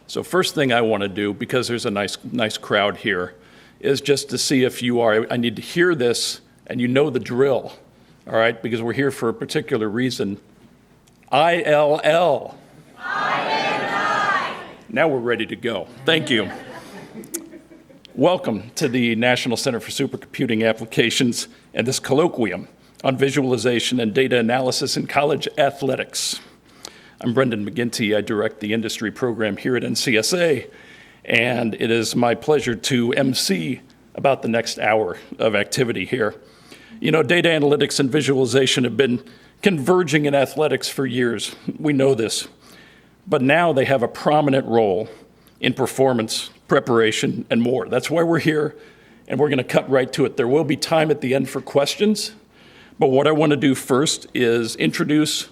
So first thing I want to do, because there's a nice crowd here, is just to see if you are, I need to hear this and you know the drill, all right? Because we're here for a particular reason. ILL. Now we're ready to go. Thank you. Welcome to the National Center for Supercomputing Applications and this colloquium on visualization and data analysis in college athletics. I'm Brendan McGinty. I direct the industry program here at NCSA, and it is my pleasure to MC about the next hour of activity here. You know, data analytics and visualization have been converging in athletics for years. We know this. But now they have a prominent role in performance, preparation, and more. That's why we're here, and we're going to cut right to it. There will be time at the end for questions, but what I want to do first is introduce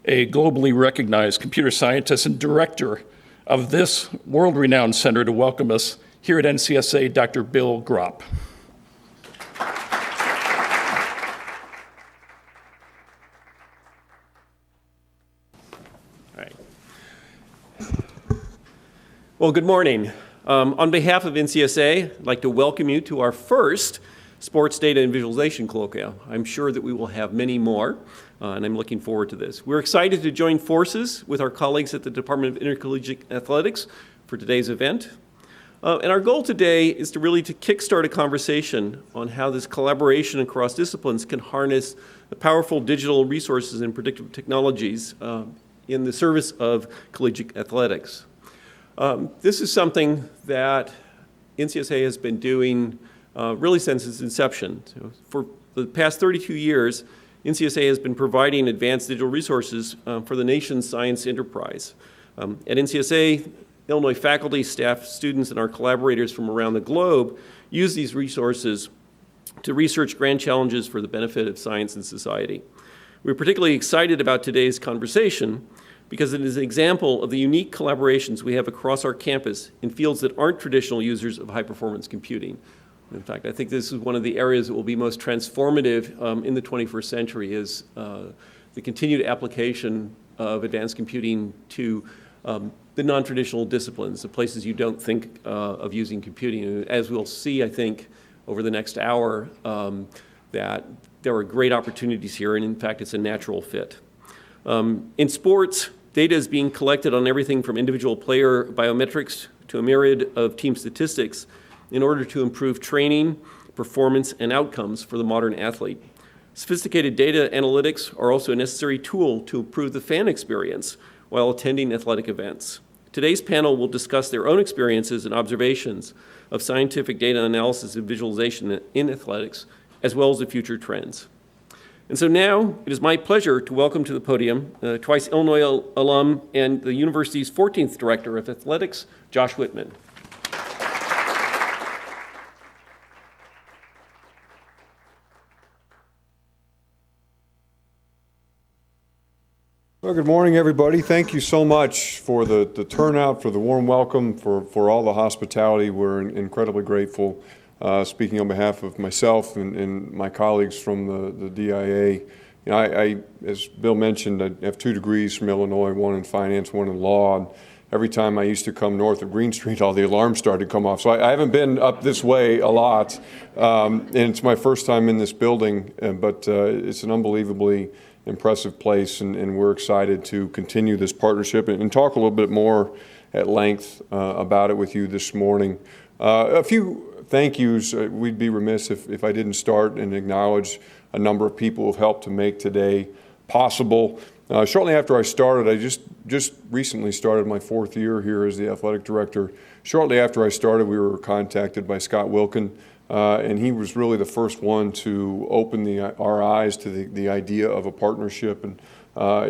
a globally recognized computer scientist and director of this world-renowned center to welcome us here at NCSA, Dr. Bill Gropp. Well, good morning. On behalf of NCSA, I'd like to welcome you to our first Sports Data and Visualization Colloquia. I'm sure that we will have many more, and I'm looking forward to this. We're excited to join forces with our colleagues at the Department of Intercollegiate Athletics for today's event. And our goal today is to kickstart a conversation on how this collaboration across disciplines can harness the powerful digital resources and predictive technologies in the service of collegiate athletics. This is something that NCSA has been doing really since its inception. So for the past 32 years, NCSA has been providing advanced digital resources for the nation's science enterprise. At NCSA, Illinois faculty, staff, students, and our collaborators from around the globe use these resources to research grand challenges for the benefit of science and society. We're particularly excited about today's conversation because it is an example of the unique collaborations we have across our campus in fields that aren't traditional users of high-performance computing. In fact, I think this is one of the areas that will be most transformative in the 21st century is the continued application of advanced computing to the non-traditional disciplines, the places you don't think of using computing. As we'll see, I think, over the next hour, that there are great opportunities here, and in fact, it's a natural fit. In sports, data is being collected on everything from individual player biometrics to a myriad of team statistics in order to improve training, performance, and outcomes for the modern athlete. Sophisticated data analytics are also a necessary tool to improve the fan experience while attending athletic events. Today's panel will discuss their own experiences and observations of scientific data analysis and visualization in athletics, as well as the future trends. And so now it is my pleasure to welcome to the podium twice Illinois alum and the university's 14th director of athletics, Josh Whitman. Well, good morning, everybody. Thank you so much for the turnout, for the warm welcome, for all the hospitality. We're incredibly grateful. Speaking on behalf of myself and my colleagues from the DIA, you know, I, as Bill mentioned, I have 2 degrees from Illinois, 1 in finance, 1 in law. And every time I used to come north of Green Street, all the alarms started to come off. So I haven't been up this way a lot, and it's my first time in this building, but it's an unbelievably impressive place, and we're excited to continue this partnership and talk a little bit more at length about it with you this morning. A few thank yous. We'd be remiss if I didn't start and acknowledge a number of people who have helped to make today possible. Shortly after I started, I just recently started my 4th year here as the athletic director. Shortly after I started, we were contacted by Scott Wilkin, and he was really the first one to open our eyes to the idea of a partnership. And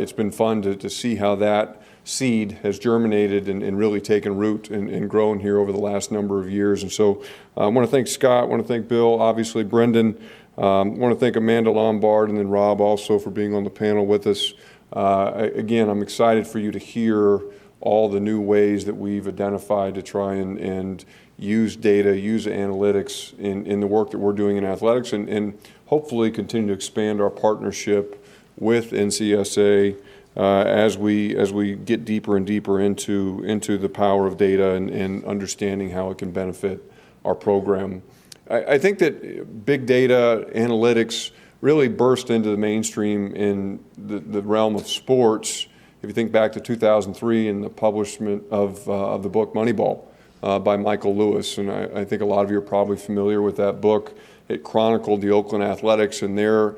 it's been fun to see how that seed has germinated and really taken root and grown here over the last number of years. And so I want to thank Scott, I want to thank Bill, obviously Brendan, I want to thank Amanda Lombard and then Rob also for being on the panel with us. Again, I'm excited for you to hear all the new ways that we've identified to try and use data, use analytics in the work that we're doing in athletics, and hopefully continue to expand our partnership with NCSA as we get deeper and deeper into the power of data and understanding how it can benefit our program. I think that big data analytics really burst into the mainstream in the realm of sports. If you think back to 2003 and the publishment of the book Moneyball by Michael Lewis, and I think a lot of you are probably familiar with that book. It chronicled the Oakland Athletics and their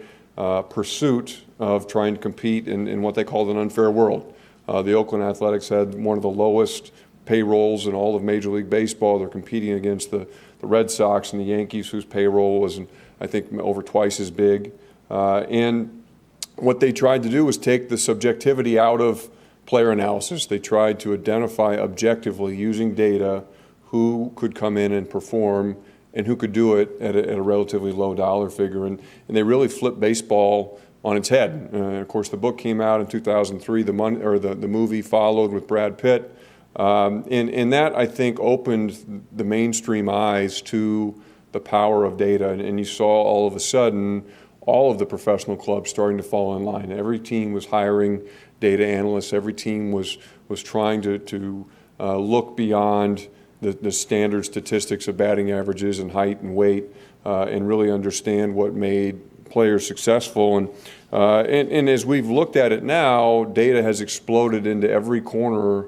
pursuit of trying to compete in what they called an unfair world. The Oakland Athletics had one of the lowest payrolls in all of Major League Baseball. They're competing against the Red Sox and the Yankees, whose payroll was, I think, over twice as big. And what they tried to do was take the subjectivity out of player analysis. They tried to identify objectively, using data, who could come in and perform and who could do it at a relatively low dollar figure. And they really flipped baseball on its head. Of course, the book came out in 2003. The movie followed with Brad Pitt. And that, I think, opened the mainstream eyes to the power of data. And you saw all of a sudden all of the professional clubs starting to fall in line. Every team was hiring data analysts. Every team was trying to look beyond the standard statistics of batting averages and height and weight and really understand what made players successful. And as we've looked at it now, data has exploded into every corner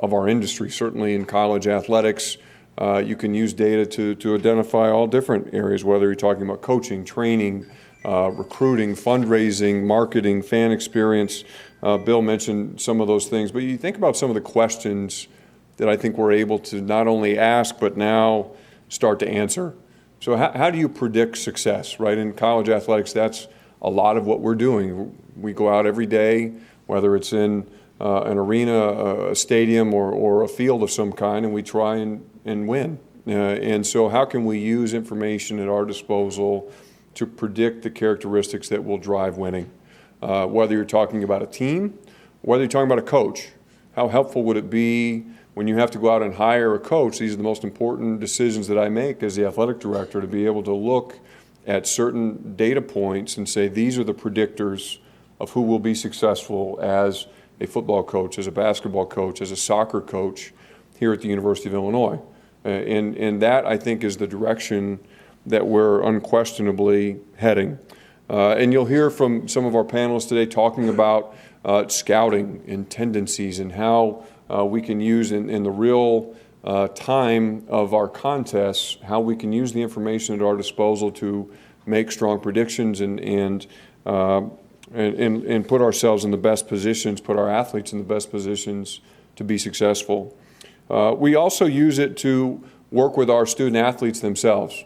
of our industry. Certainly in college athletics, you can use data to identify all different areas, whether you're talking about coaching, training, recruiting, fundraising, marketing, fan experience. Bill mentioned some of those things, but you think about some of the questions that I think we're able to not only ask, but now start to answer. So how do you predict success, right? In college athletics, that's a lot of what we're doing. We go out every day, whether it's in an arena, a stadium, or a field of some kind, and we try and win. And so how can we use information at our disposal to predict the characteristics that will drive winning? Whether you're talking about a team, whether you're talking about a coach, how helpful would it be when you have to go out and hire a coach? These are the most important decisions that I make as the athletic director, to be able to look at certain data points and say, these are the predictors of who will be successful as a football coach, as a basketball coach, as a soccer coach here at the University of Illinois. And that, I think, is the direction that we're unquestionably heading. And you'll hear from some of our panelists today talking about scouting and tendencies and how we can use in the real time of our contests, how we can use the information at our disposal to make strong predictions and put ourselves in the best positions, put our athletes in the best positions to be successful. We also use it to work with our student athletes themselves.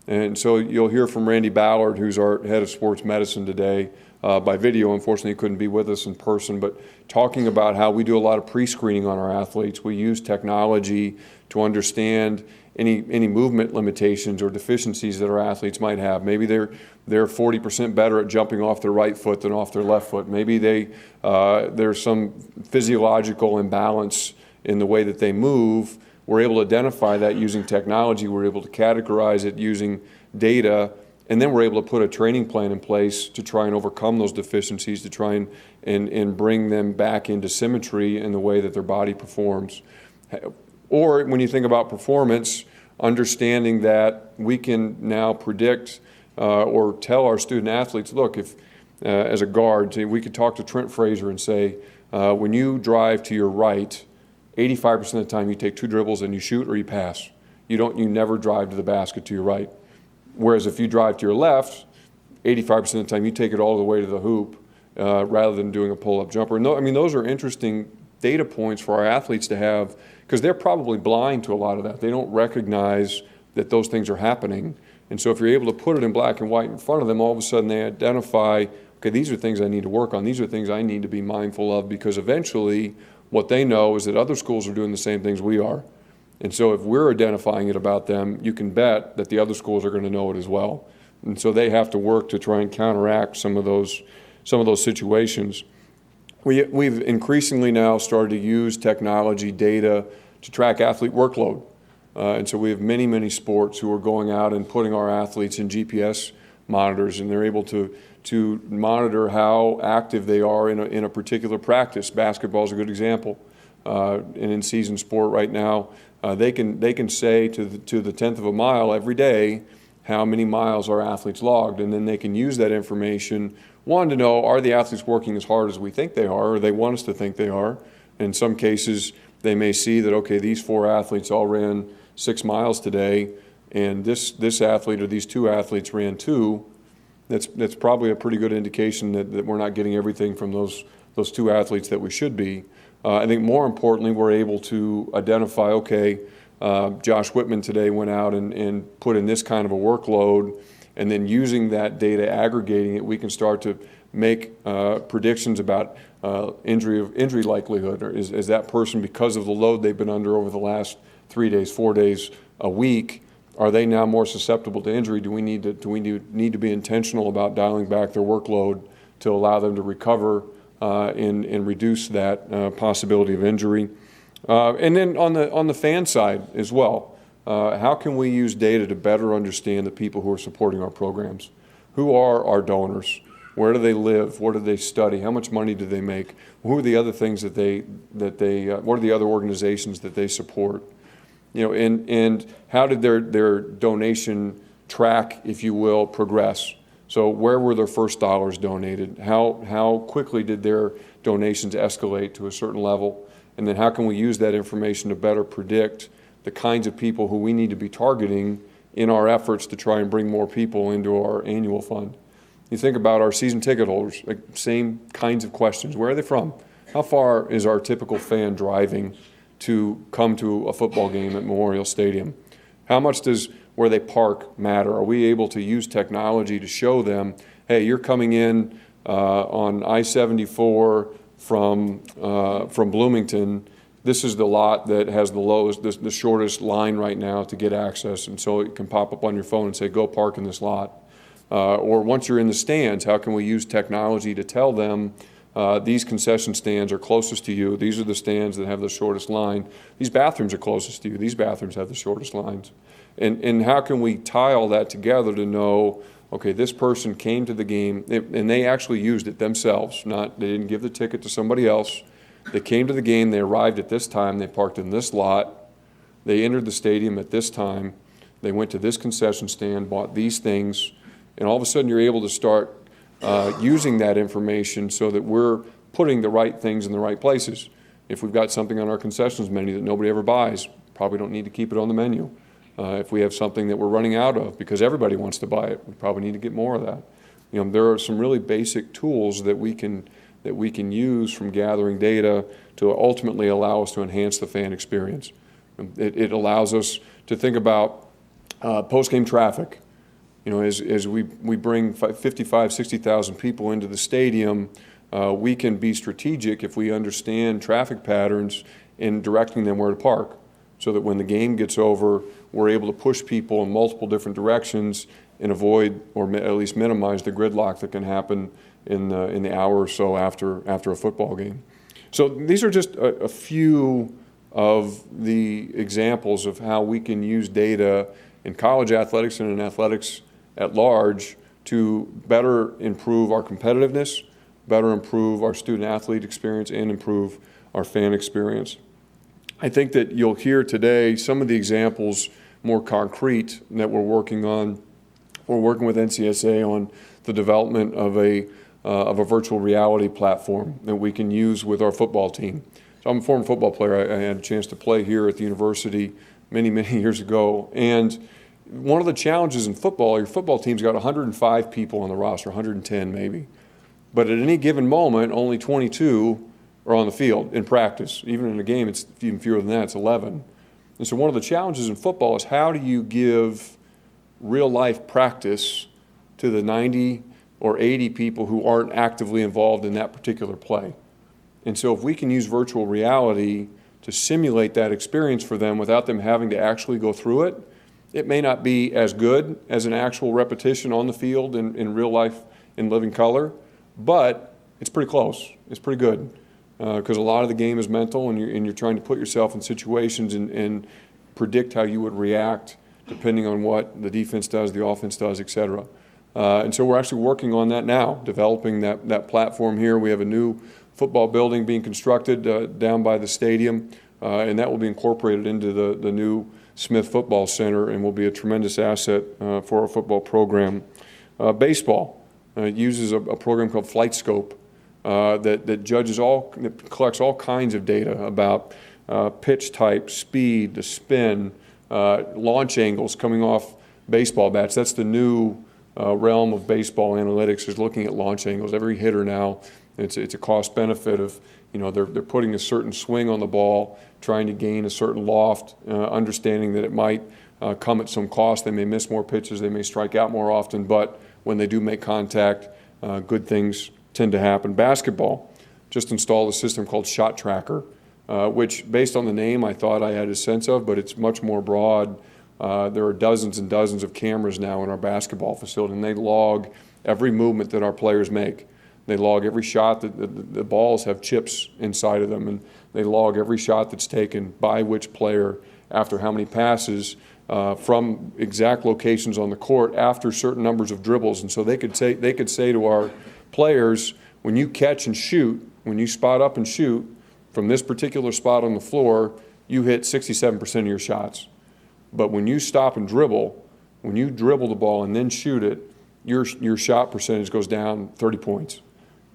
And so you'll hear from Randy Ballard, who's our head of sports medicine today, by video. Unfortunately, he couldn't be with us in person, but talking about how we do a lot of pre-screening on our athletes. We use technology to understand any movement limitations or deficiencies that our athletes might have. Maybe they're 40% better at jumping off their right foot than off their left foot. Maybe there's some physiological imbalance in the way that they move. We're able to identify that using technology. We're able to categorize it using data, and then we're able to put a training plan in place to try and overcome those deficiencies, to try and bring them back into symmetry in the way that their body performs. Or when you think about performance, understanding that we can now predict or tell our student athletes, look, if as a guard, we could talk to Trent Frazier and say, when you drive to your right, 85% of the time you take 2 dribbles and you shoot or you pass. You never drive to the basket to your right. Whereas if you drive to your left, 85% of the time you take it all the way to the hoop rather than doing a pull-up jumper. And those are interesting data points for our athletes to have, because they're probably blind to a lot of that. They don't recognize that those things are happening. And so if you're able to put it in black and white in front of them, all of a sudden they identify, okay, these are things I need to work on. These are things I need to be mindful of, because eventually what they know is that other schools are doing the same things we are. And so if we're identifying it about them, you can bet that the other schools are going to know it as well. And so they have to work to try and counteract some of those situations. We've increasingly now started to use technology data to track athlete workload. And so we have many sports who are going out and putting our athletes in GPS monitors, and they're able to to monitor how active they are in a particular practice. Basketball is a good example. And in season sport right now, they can say to the tenth of a mile every day how many miles our athletes logged, and then they can use that information, one, to know, are the athletes working as hard as we think they are, or they want us to think they are. In some cases, they may see that, okay, these 4 athletes all ran 6 miles today, and this athlete or these 2 athletes ran 2. That's probably a pretty good indication that we're not getting everything from those 2 athletes that we should be. I think more importantly, we're able to identify, okay, Josh Whitman today went out and put in this kind of a workload, and then using that data, aggregating it, we can start to make predictions about injury likelihood. Or is that person, because of the load they've been under over the last 3 days, 4 days, a week, are they now more susceptible to injury? Do we need to be intentional about dialing back their workload to allow them to recover and reduce that possibility of injury? And then on the fan side as well, how can we use data to better understand the people who are supporting our programs? Who are our donors? Where do they live? What do they study? How much money do they make? Who are the other things what are the other organizations that they support? And how did their donation track, if you will, progress? So where were their first dollars donated? How quickly did their donations escalate to a certain level? And then how can we use that information to better predict the kinds of people who we need to be targeting in our efforts to try and bring more people into our annual fund? You think about our season ticket holders, like same kinds of questions. Where are they from? How far is our typical fan driving to come to a football game at Memorial Stadium? How much does where they park matter? Are we able to use technology to show them, hey, you're coming in on I-74 from Bloomington, this is the lot that has the shortest line right now to get access, and so it can pop up on your phone and say, go park in this lot. Or once you're in the stands, how can we use technology to tell them these concession stands are closest to you, these are the stands that have the shortest line, these bathrooms are closest to you, these bathrooms have the shortest lines. And how can we tie all that together to know, okay, this person came to the game, and they actually used it themselves, they didn't give the ticket to somebody else. They came to the game, they arrived at this time, they parked in this lot, they entered the stadium at this time, they went to this concession stand, bought these things, and all of a sudden you're able to start using that information so that we're putting the right things in the right places. If we've got something on our concessions menu that nobody ever buys, probably don't need to keep it on the menu. If we have something that we're running out of because everybody wants to buy it, we probably need to get more of that. There are some really basic tools that we can use from gathering data to ultimately allow us to enhance the fan experience. It allows us to think about post-game traffic. As we bring 55, 60,000 people into the stadium, we can be strategic if we understand traffic patterns in directing them where to park, so that when the game gets over, we're able to push people in multiple different directions and avoid, or at least minimize, the gridlock that can happen in the hour or so after a football game. So these are just a few of the examples of how we can use data in college athletics and in athletics at large to better improve our competitiveness, better improve our student-athlete experience, and improve our fan experience. I think that you'll hear today some of the examples more concrete that we're working on. We're working with NCSA on the development of a virtual reality platform that we can use with our football team. So I'm a former football player. I had a chance to play here at the university many, many years ago. And one of the challenges in football, your football team's got 105 people on the roster, 110 maybe. But at any given moment, only 22 are on the field in practice. Even in a game, it's even fewer than that, it's 11. And so one of the challenges in football is, how do you give real-life practice to the 90 or 80 people who aren't actively involved in that particular play? And so if we can use virtual reality to simulate that experience for them without them having to actually go through it, it may not be as good as an actual repetition on the field in real life in living color, but it's pretty close. It's pretty good. Because a lot of the game is mental, and you're trying to put yourself in situations and predict how you would react depending on what the defense does, the offense does, et cetera. And so we're actually working on that now, developing that platform here. We have a new football building being constructed down by the stadium, and that will be incorporated into the new Smith Football Center and will be a tremendous asset for our football program. Baseball uses a program called FlightScope that collects all kinds of data about pitch type, speed, the spin, launch angles coming off baseball bats. That's the new realm of baseball analytics, is looking at launch angles. Every hitter now, it's a cost benefit of, they're putting a certain swing on the ball, trying to gain a certain loft, understanding that it might come at some cost. They may miss more pitches, they may strike out more often, but when they do make contact, good things tend to happen. Basketball just installed a system called Shot Tracker, which, based on the name, I thought I had a sense of, but it's much more broad. There are dozens and dozens of cameras now in our basketball facility, and they log every movement that our players make. They log every shot that the balls have chips inside of them, and they log every shot that's taken by which player after how many passes from exact locations on the court after certain numbers of dribbles. And so they could say to our players, when you catch and shoot, when you spot up and shoot from this particular spot on the floor, you hit 67% of your shots. But when you stop and dribble, when you dribble the ball and then shoot it, your shot percentage goes down 30 points.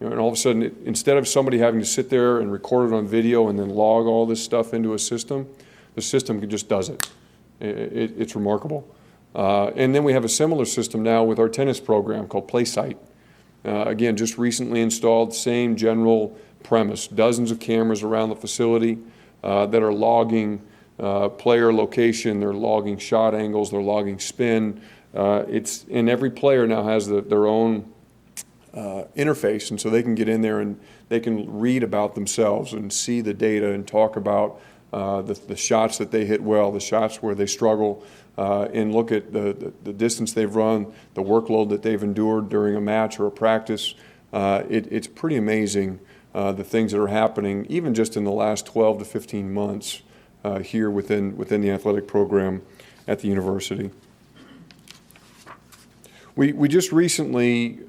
And all of a sudden, instead of somebody having to sit there and record it on video and then log all this stuff into a system, the system just does it. It's remarkable. And then we have a similar system now with our tennis program called PlaySight. Again, just recently installed, same general premise. Dozens of cameras around the facility that are logging player location, they're logging shot angles, they're logging spin. And every player now has their own interface, and so they can get in there and they can read about themselves and see the data and talk about the shots that they hit well, the shots where they struggle, and look at the distance they've run, the workload that they've endured during a match or a practice. It's pretty amazing the things that are happening, even just in the last 12 to 15 months here within the athletic program at the university. We just recently,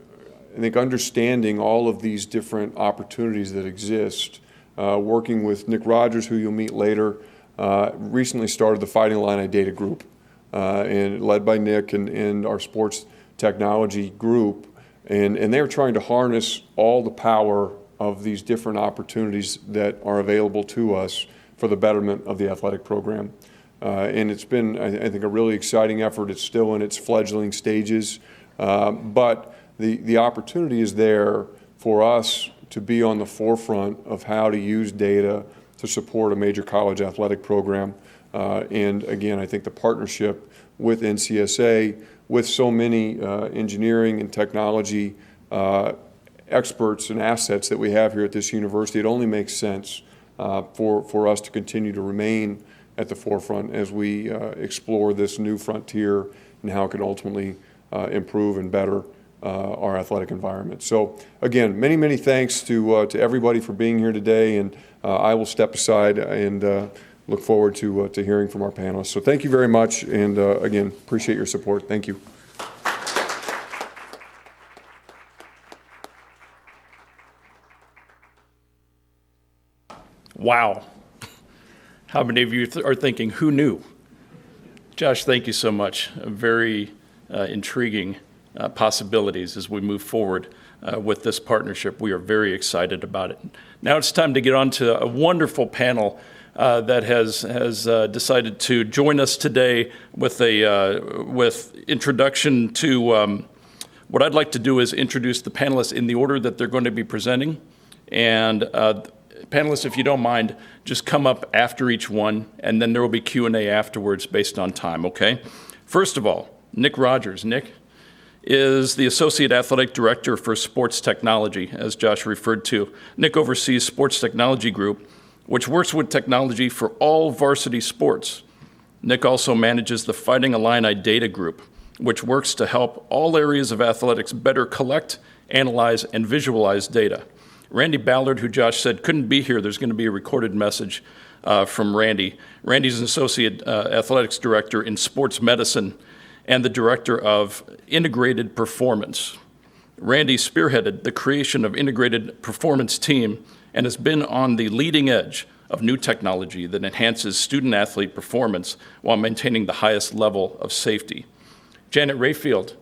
I think, understanding all of these different opportunities that exist, working with Nik Rogers, who you'll meet later, recently started the Fighting Illini Data Group, and led by Nik and our sports technology group. And they're trying to harness all the power of these different opportunities that are available to us for the betterment of the athletic program. And it's been, I think, a really exciting effort. It's still in its fledgling stages, but the opportunity is there for us to be on the forefront of how to use data to support a major college athletic program. And again, I think the partnership with NCSA, with so many engineering and technology experts and assets that we have here at this university, it only makes sense for us to continue to remain at the forefront as we explore this new frontier and how it can ultimately improve and better our athletic environment. So again, many, many thanks to everybody for being here today, and I will step aside and look forward to hearing from our panelists. So thank you very much, and again, appreciate your support. Thank you. Wow. How many of you are thinking, who knew? Josh, thank you so much. Very intriguing possibilities as we move forward with this partnership. We are very excited about it. Now it's time to get on to a wonderful panel that has decided to join us today with introduction to what I'd like to do is introduce the panelists in the order that they're going to be presenting. And panelists, if you don't mind, just come up after each one, and then there will be Q&A afterwards based on time, okay? First of all, Nik Rogers. Nik is the Associate Athletic Director for Sports Technology, as Josh referred to. Nik oversees Sports Technology Group, which works with technology for all varsity sports. Nik also manages the Fighting Illini Data Group, which works to help all areas of athletics better collect, analyze, and visualize data. Randy Ballard, who Josh said couldn't be here, there's going to be a recorded message from Randy. Randy's an Associate Athletics Director in Sports Medicine, and the Director of Integrated Performance. Randy spearheaded the creation of Integrated Performance Team and has been on the leading edge of new technology that enhances student-athlete performance while maintaining the highest level of safety. Janet Rayfield.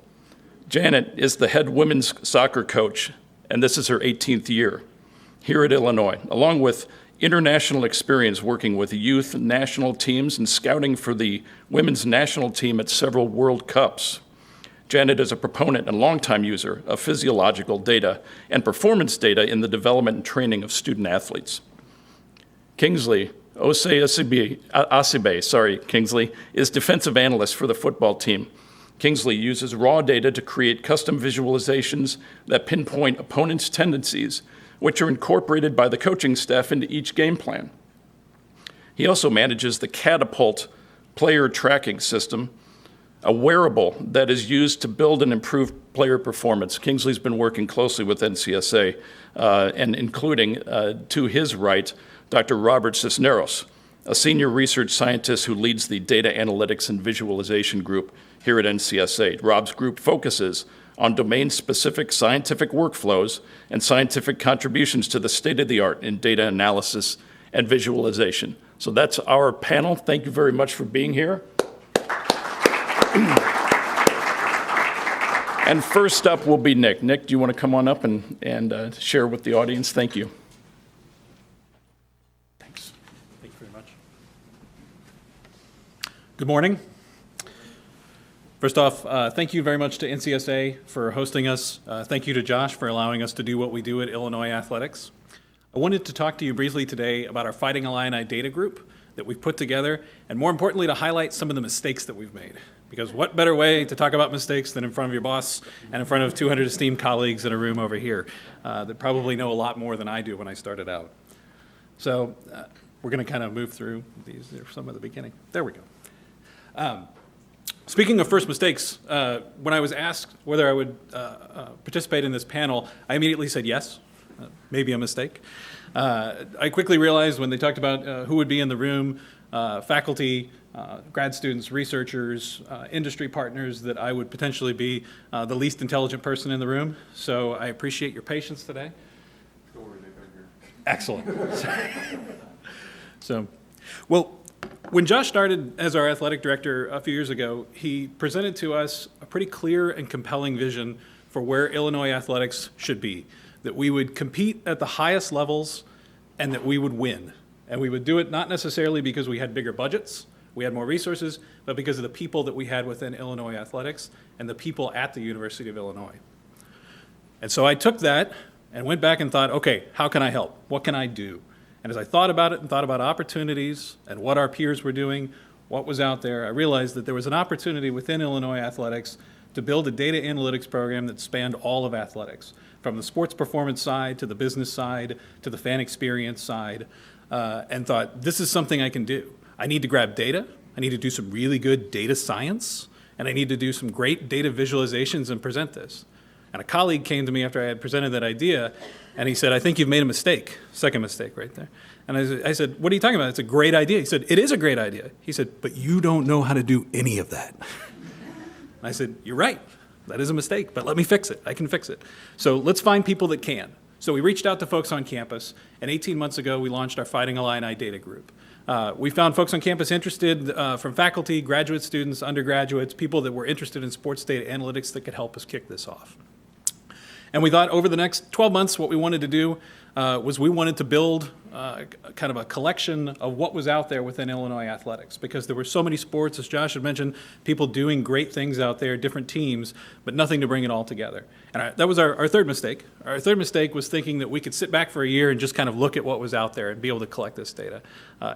Janet is the head women's soccer coach, and this is her 18th year here at Illinois, along with international experience working with youth national teams and scouting for the women's national team at several World Cups. Janet is a proponent and longtime user of physiological data and performance data in the development and training of student athletes. Kingsley Asibe, Kingsley, is defensive analyst for the football team. Kingsley uses raw data to create custom visualizations that pinpoint opponents' tendencies, which are incorporated by the coaching staff into each game plan. He also manages the Catapult player tracking system, a wearable that is used to build and improve player performance. Kingsley's been working closely with NCSA, and including, to his right, Dr. Robert Cisneros, a senior research scientist who leads the data analytics and visualization group here at NCSA. Rob's group focuses on domain-specific scientific workflows and scientific contributions to the state-of-the-art in data analysis and visualization. So that's our panel. Thank you very much for being here. And first up will be Nik. Nik, do you want to come on up and share with the audience? Thank you. Thanks. Thank you very much. Good morning. First off, thank you very much to NCSA for hosting us. Thank you to Josh for allowing us to do what we do at Illinois Athletics. I wanted to talk to you briefly today about our Fighting Illini data group that we've put together, and more importantly, to highlight some of the mistakes that we've made. Because what better way to talk about mistakes than in front of your boss and in front of 200 esteemed colleagues in a room over here that probably know a lot more than I do when I started out. So we're going to kind of move through these. There's some at the beginning. There we go. Speaking of first mistakes, when I was asked whether I would participate in this panel, I immediately said yes, maybe a mistake. I quickly realized when they talked about who would be in the room, faculty, grad students, researchers, industry partners, that I would potentially be the least intelligent person in the room. So I appreciate your patience today. Don't worry, Nik, I'm here. Excellent. So, well, when Josh started as our athletic director a few years ago, he presented to us a pretty clear and compelling vision for where Illinois athletics should be, that we would compete at the highest levels and that we would win. And we would do it not necessarily because we had bigger budgets, we had more resources, but because of the people that we had within Illinois athletics and the people at the University of Illinois. And so I took that and went back and thought, okay, how can I help? What can I do? And as I thought about it and thought about opportunities and what our peers were doing, what was out there, I realized that there was an opportunity within Illinois athletics to build a data analytics program that spanned all of athletics, from the sports performance side to the business side to the fan experience side, and thought, this is something I can do. I need to grab data, I need to do some really good data science, and I need to do some great data visualizations and present this. And a colleague came to me after I had presented that idea, and he said, I think you've made a mistake. Second mistake right there. And I said, what are you talking about? It's a great idea. He said, it is a great idea. He said, but you don't know how to do any of that. And I said, you're right. That is a mistake, but let me fix it. I can fix it. So let's find people that can. So we reached out to folks on campus, and 18 months ago, we launched our Fighting Illini data group. We found folks on campus interested from faculty, graduate students, undergraduates, people that were interested in sports data analytics that could help us kick this off. And we thought over the next 12 months, what we wanted to do was we wanted to build kind of a collection of what was out there within Illinois athletics, because there were so many sports, as Josh had mentioned, people doing great things out there, different teams, but nothing to bring it all together. And that was our third mistake. Our third mistake was thinking that we could sit back for a year and just kind of look at what was out there and be able to collect this data.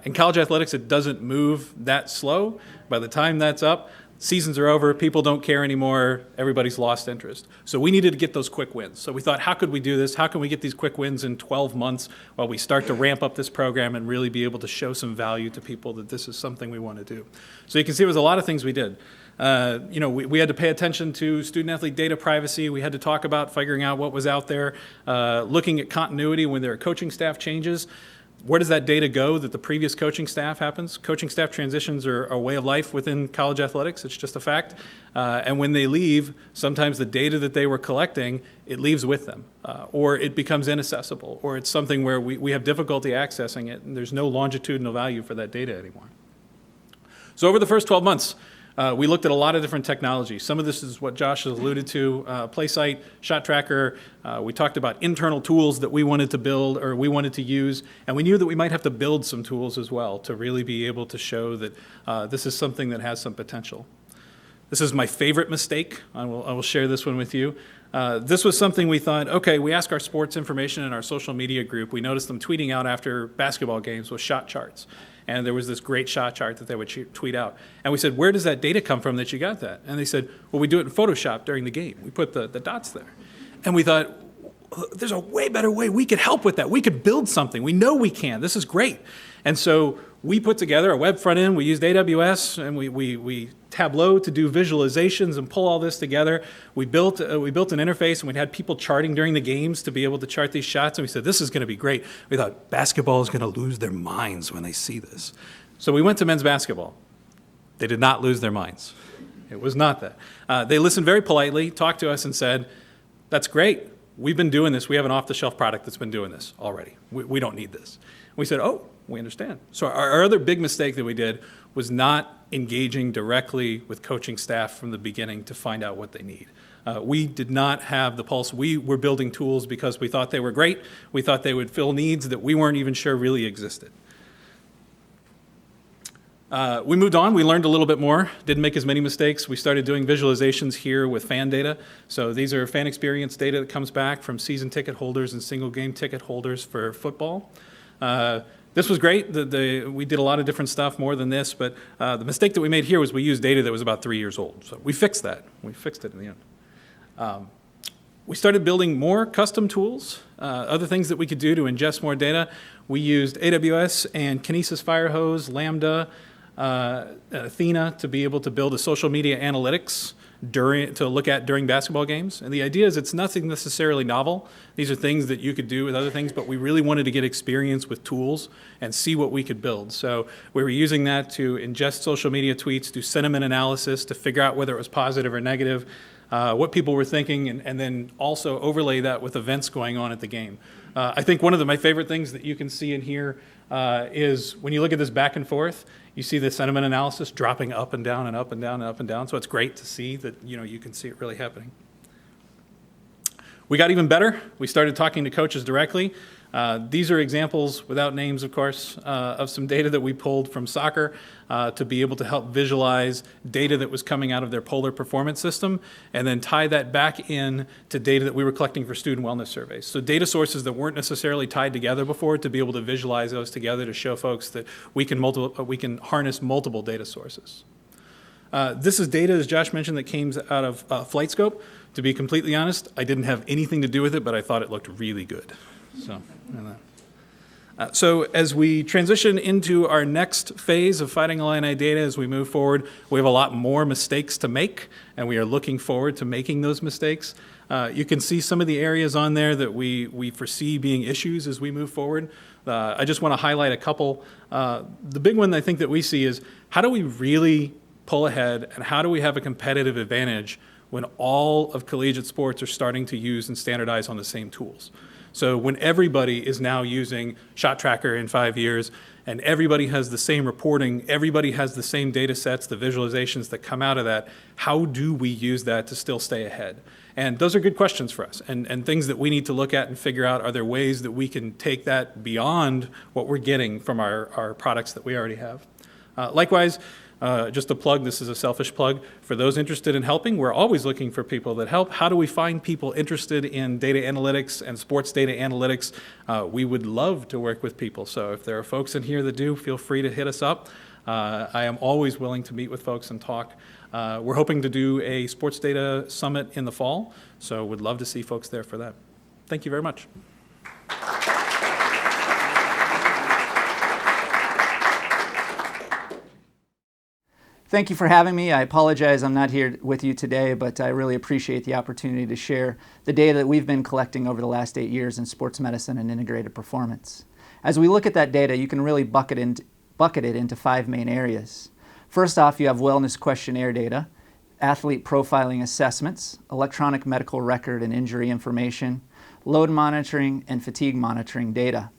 In college athletics, it doesn't move that slow. By the time that's up, seasons are over, people don't care anymore, everybody's lost interest. So we needed to get those quick wins. So we thought, how could we do this? How can we get these quick wins in 12 months while we start to ramp up this program and really be able to show some value to people that this is something we want to do? So you can see there was a lot of things we did. We had to pay attention to student-athlete data privacy. We had to talk about figuring out what was out there, looking at continuity when there are coaching staff changes. Where does that data go that the previous coaching staff happens? Coaching staff transitions are a way of life within college athletics. It's just a fact. And when they leave, sometimes the data that they were collecting, it leaves with them. Or it becomes inaccessible. Or it's something where we have difficulty accessing it, and there's no longitudinal value for that data anymore. So over the first 12 months, we looked at a lot of different technologies. Some of this is what Josh has alluded to, PlaySite, Shot Tracker. We talked about internal tools that we wanted to build or we wanted to use, and we knew that we might have to build some tools as well to really be able to show that this is something that has some potential. This is my favorite mistake. I will share this one with you. This was something we thought, okay, we asked our sports information in our social media group. We noticed them tweeting out after basketball games with shot charts. And there was this great shot chart that they would tweet out. And we said, where does that data come from that you got that? And they said, well, we do it in Photoshop during the game. We put the dots there. And we thought, there's a way better way we could help with that. We could build something. We know we can. This is great. And so we put together a web front end. We used AWS, and we Tableau to do visualizations and pull all this together. We built an interface, and we had people charting during the games to be able to chart these shots. And we said, this is going to be great. We thought basketball is going to lose their minds when they see this. So we went to men's basketball. They did not lose their minds. It was not that. They listened very politely, talked to us, and said, that's great. We've been doing this. We have an off-the-shelf product that's been doing this already. We don't need this. We said, oh, we understand. So our other big mistake that we did was not engaging directly with coaching staff from the beginning to find out what they need. We did not have the pulse. We were building tools because we thought they were great. We thought they would fill needs that we weren't even sure really existed. We moved on. We learned a little bit more. Didn't make as many mistakes. We started doing visualizations here with fan data. So these are fan experience data that comes back from season ticket holders and single game ticket holders for football. This was great. We did a lot of different stuff more than this, but the mistake that we made here was we used data that was about 3 years old. So we fixed that. We fixed it in the end. We started building more custom tools, other things that we could do to ingest more data. We used AWS and Kinesis Firehose, Lambda, Athena to be able to build a social media analytics to look at during basketball games. And the idea is it's nothing necessarily novel. These are things that you could do with other things, but we really wanted to get experience with tools and see what we could build. So we were using that to ingest social media tweets, do sentiment analysis to figure out whether it was positive or negative, what people were thinking, and then also overlay that with events going on at the game. I think one of my favorite things that you can see in here is when you look at this back and forth, you see the sentiment analysis dropping up and down and up and down and up and down. So it's great to see that you can see it really happening. We got even better. We started talking to coaches directly. These are examples, without names, of course, of some data that we pulled from soccer to be able to help visualize data that was coming out of their polar performance system and then tie that back in to data that we were collecting for student wellness surveys. So data sources that weren't necessarily tied together before to be able to visualize those together to show folks that we can harness multiple data sources. This is data, as Josh mentioned, that came out of FlightScope. To be completely honest, I didn't have anything to do with it, but I thought it looked really good. So as we transition into our next phase of Fighting Illini data as we move forward, we have a lot more mistakes to make, and we are looking forward to making those mistakes. You can see some of the areas on there that we foresee being issues as we move forward. I just want to highlight a couple. The big one I think that we see is how do we really pull ahead and how do we have a competitive advantage when all of collegiate sports are starting to use and standardize on the same tools? So when everybody is now using Shot Tracker in 5 years and everybody has the same reporting, everybody has the same data sets, the visualizations that come out of that, how do we use that to still stay ahead? And those are good questions for us and things that we need to look at and figure out, are there ways that we can take that beyond what we're getting from our products that we already have? Likewise, just a plug, this is a selfish plug, for those interested in helping, we're always looking for people that help. How do we find people interested in data analytics and sports data analytics? We would love to work with people. So if there are folks in here that do, feel free to hit us up. I am always willing to meet with folks and talk. We're hoping to do a sports data summit in the fall, so would love to see folks there for that. Thank you very much. thank you for having me. I apologize I'm not here with you today, but I really appreciate the opportunity to share the data that we've been collecting over the last 8 years in sports medicine and integrated performance. As we look at that data, you can really bucket it into 5 main areas. First off, you have wellness questionnaire data, athlete profiling assessments, electronic medical record and injury information, load monitoring, and fatigue monitoring data.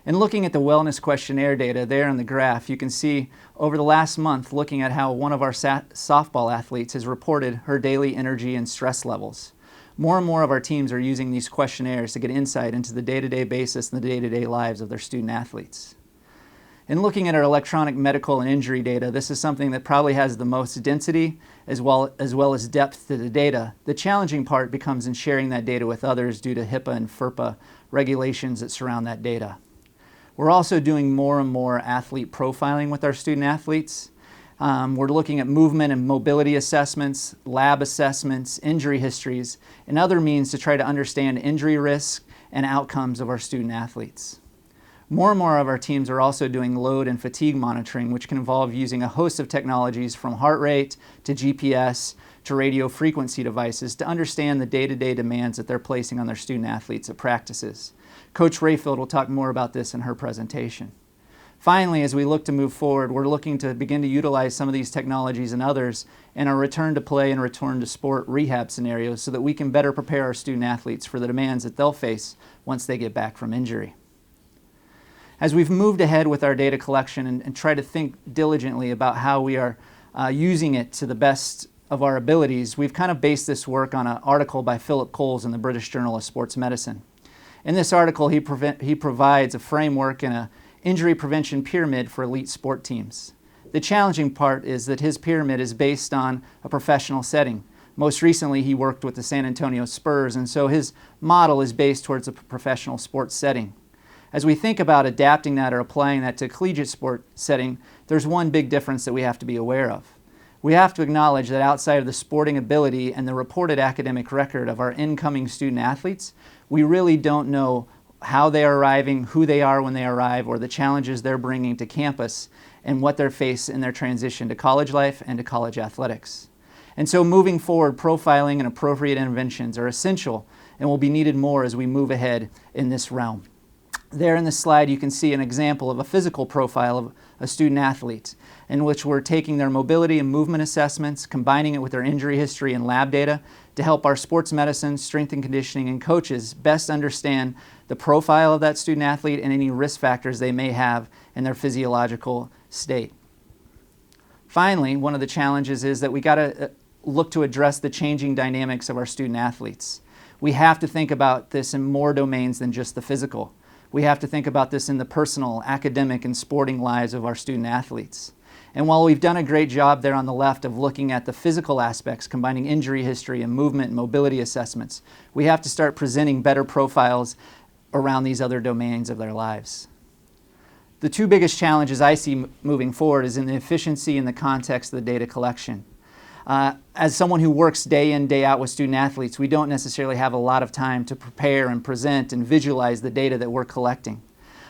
In looking at the wellness questionnaire data there in the graph, you can see over the last month looking at how one of our softball athletes has reported her daily energy and stress levels. More and more of our teams are using these questionnaires to get insight into the day-to-day basis and the day-to-day lives of their student athletes. In looking at our electronic medical and injury data, this is something that probably has the most density as well as depth to the data. The challenging part becomes in sharing that data with others due to HIPAA and FERPA regulations that surround that data. We're also doing more and more athlete profiling with our student athletes. We're looking at movement and mobility assessments, lab assessments, injury histories, and other means to try to understand injury risk and outcomes of our student athletes. More and more of our teams are also doing load and fatigue monitoring, which can involve using a host of technologies from heart rate to GPS to radio frequency devices to understand the day-to-day demands that they're placing on their student athletes at practices. Coach Rayfield will talk more about this in her presentation. Finally, as we look to move forward, we're looking to begin to utilize some of these technologies and others in our return to play and return to sport rehab scenarios so that we can better prepare our student athletes for the demands that they'll face once they get back from injury. As we've moved ahead with our data collection and try to think diligently about how we are using it to the best of our abilities, we've kind of based this work on an article by Philip Coles in the British Journal of Sports Medicine. In this article, he provides a framework and an injury prevention pyramid for elite sport teams. The challenging part is that his pyramid is based on a professional setting. Most recently, he worked with the San Antonio Spurs, and so his model is based towards a professional sports setting. As we think about adapting that or applying that to a collegiate sport setting, there's one big difference that we have to be aware of. We have to acknowledge that outside of the sporting ability and the reported academic record of our incoming student athletes, we really don't know how they are arriving, who they are when they arrive, or the challenges they're bringing to campus and what they face in their transition to college life and to college athletics. And so moving forward, profiling and appropriate interventions are essential and will be needed more as we move ahead in this realm. There in this slide, you can see an example of a physical profile of a student athlete in which we're taking their mobility and movement assessments, combining it with their injury history and lab data to help our sports medicine, strength and conditioning, and coaches best understand the profile of that student athlete and any risk factors they may have in their physiological state. Finally, one of the challenges is that we got to look to address the changing dynamics of our student athletes. We have to think about this in more domains than just the physical. We have to think about this in the personal, academic, and sporting lives of our student athletes. And while we've done a great job there on the left of looking at the physical aspects, combining injury history and movement and mobility assessments, we have to start presenting better profiles around these other domains of their lives. The 2 biggest challenges I see moving forward is in the efficiency and the context of the data collection. As someone who works day in, day out with student athletes, we don't necessarily have a lot of time to prepare and present and visualize the data that we're collecting.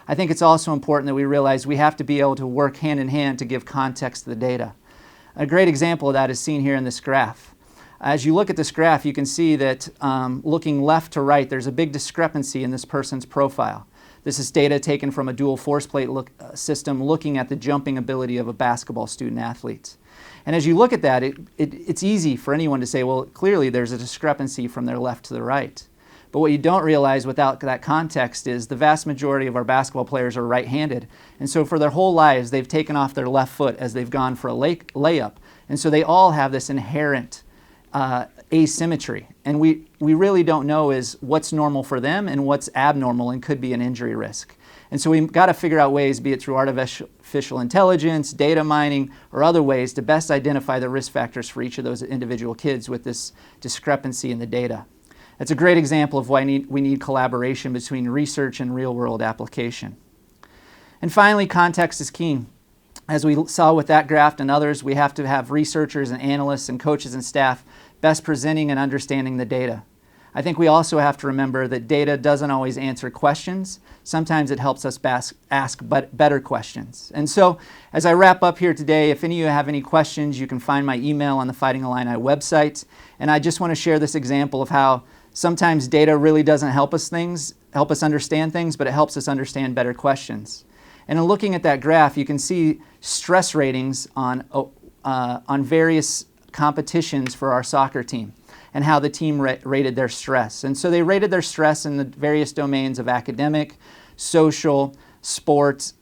I think it's also important that we realize we have to be able to work hand in hand to give context to the data. A great example of that is seen here in this graph. As you look at this graph, you can see that looking left to right, there's a big discrepancy in this person's profile. This is data taken from a dual force plate system looking at the jumping ability of a basketball student athlete. And as you look at that, it's easy for anyone to say, well, clearly there's a discrepancy from their left to the right. But what you don't realize without that context is the vast majority of our basketball players are right-handed. And so for their whole lives, they've taken off their left foot as they've gone for a layup. And so they all have this inherent asymmetry. And we really don't know is what's normal for them and what's abnormal and could be an injury risk. And so we've got to figure out ways, be it through artificial intelligence, data mining, or other ways to best identify the risk factors for each of those individual kids with this discrepancy in the data. That's a great example of why we need collaboration between research and real-world application. And finally, context is key. As we saw with that graph and others, we have to have researchers and analysts and coaches and staff best presenting and understanding the data. I think we also have to remember that data doesn't always answer questions. Sometimes it helps us ask better questions. And so as I wrap up here today, if any of you have any questions, you can find my email on the Fighting Illini website. And I just want to share this example of how sometimes data really doesn't help us understand things, but it helps us understand better questions. And in looking at that graph, you can see stress ratings on various competitions for our soccer team and how the team rated their stress. And so they rated their stress in the various domains of academic, social, sports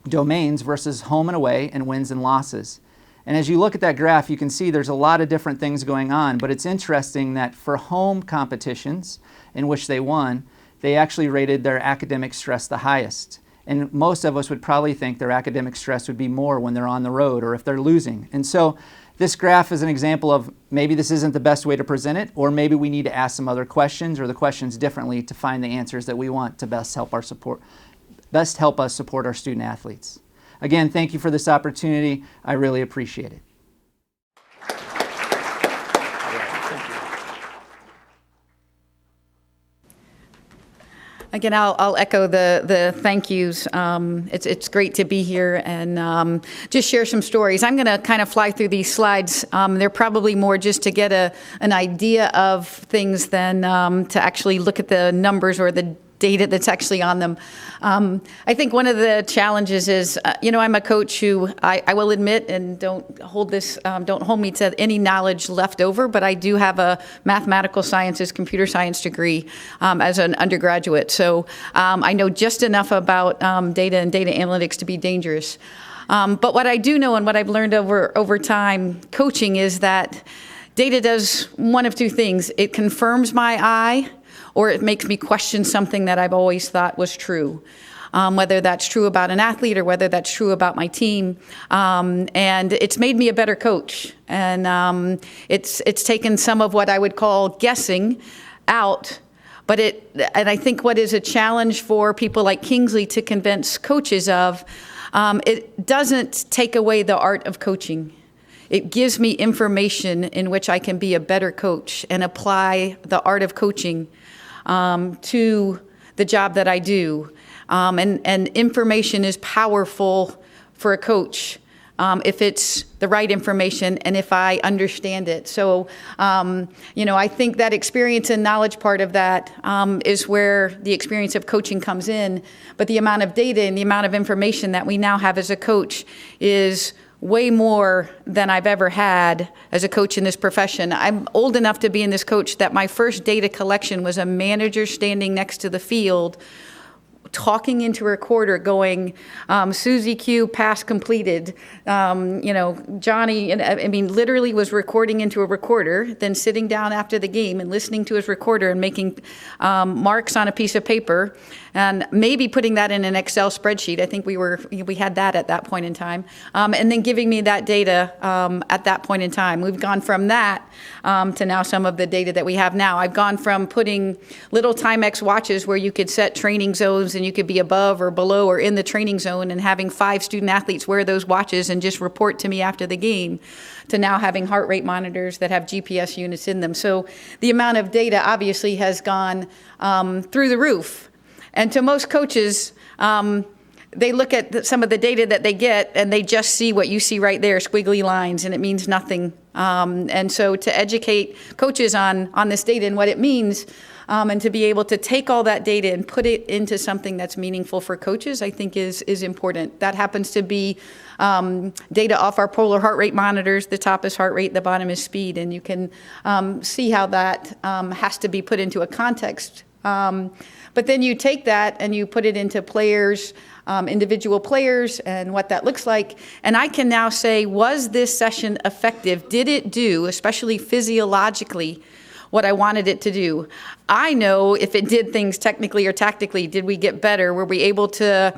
domains versus home and away and wins and losses. And as you look at that graph, you can see there's a lot of different things going on, but it's interesting that for home competitions in which they won, they actually rated their academic stress the highest. And most of us would probably think their academic stress would be more when they're on the road or if they're losing. And so this graph is an example of maybe this isn't the best way to present it, or maybe we need to ask some other questions or the questions differently to find the answers that we want to best help us support our student athletes. Again, thank you for this opportunity. I really appreciate it. Again, I'll echo the thank yous. It's great to be here and just share some stories. I'm going to kind of fly through these slides. They're probably more just to get an idea of things than to actually look at the numbers or the data that's actually on them. I think one of the challenges is, I'm a coach who I will admit, and don't hold me to any knowledge left over, but I do have a mathematical sciences, computer science degree as an undergraduate. So I know just enough about data and data analytics to be dangerous. But what I do know and what I've learned over time coaching is that data does one of two things. It confirms my eye, or it makes me question something that I've always thought was true, whether that's true about an athlete or whether that's true about my team. And it's made me a better coach. And it's taken some of what I would call guessing out. And I think what is a challenge for people like Kingsley to convince coaches of, it doesn't take away the art of coaching. It gives me information in which I can be a better coach and apply the art of coaching to the job that I do. And information is powerful for a coach if it's the right information and if I understand it. So, I think that experience and knowledge part of that is where the experience of coaching comes in. But the amount of data and the amount of information that we now have as a coach is way more than I've ever had as a coach in this profession. I'm old enough to be in this coach that my first data collection was a manager standing next to the field talking into a recorder going, Susie Q, pass completed. Johnny, literally was recording into a recorder, then sitting down after the game and listening to his recorder and making marks on a piece of paper and maybe putting that in an Excel spreadsheet. I think we had that at that point in time. And then giving me that data at that point in time. We've gone from that to now some of the data that we have now. I've gone from putting little Timex watches where you could set training zones and you could be above or below or in the training zone and having 5 student athletes wear those watches and just report to me after the game, to now having heart rate monitors that have GPS units in them. So the amount of data obviously has gone through the roof. And to most coaches, they look at some of the data that they get and they just see what you see right there, squiggly lines, and it means nothing. And so to educate coaches on this data and what it means, and to be able to take all that data and put it into something that's meaningful for coaches, I think is important. That happens to be data off our polar heart rate monitors. The top is heart rate, the bottom is speed, and you can see how that has to be put into a context. But then you take that and you put it into players, individual players, and what that looks like. And I can now say, was this session effective? Did it do, especially physiologically, what I wanted it to do? I know if it did things technically or tactically. Did we get better? Were we able to